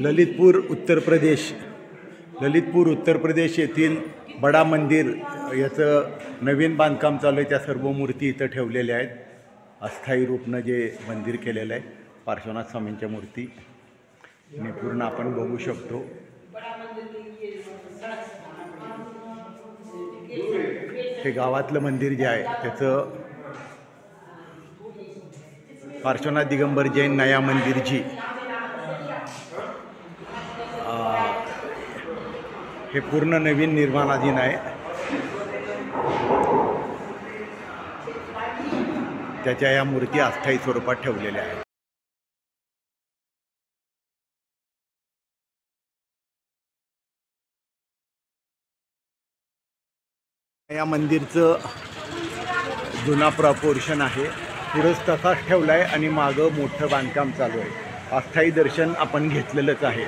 ललितपूर उत्तर प्रदेश येथील बडा मंदिर याचं नवीन बांधकाम चालू आहे। त्या सर्व मूर्ती इथं ठेवलेल्या आहेत। अस्थायी रूपनं जे मंदिर केलेलं आहे पार्श्वनाथ स्वामींच्या मूर्ती आणि पूर्ण आपण बघू शकतो। हे गावातलं मंदिर जे आहे त्याचं पार्श्वनाथ दिगंबर जैन नया मंदिर जी हे पूर्ण नवीन निर्माणाधीन आहे। त्याच्या या मूर्ती अस्थायी स्वरूपात ठेवलेल्या आहेत। या मंदिरचं जुना प्रपोर्शन आहे, पुढंच तसाच ठेवला आहे आणि मागं मोठं बांधकाम चालू आहे। अस्थायी दर्शन आपण घेतलेलंच आहे।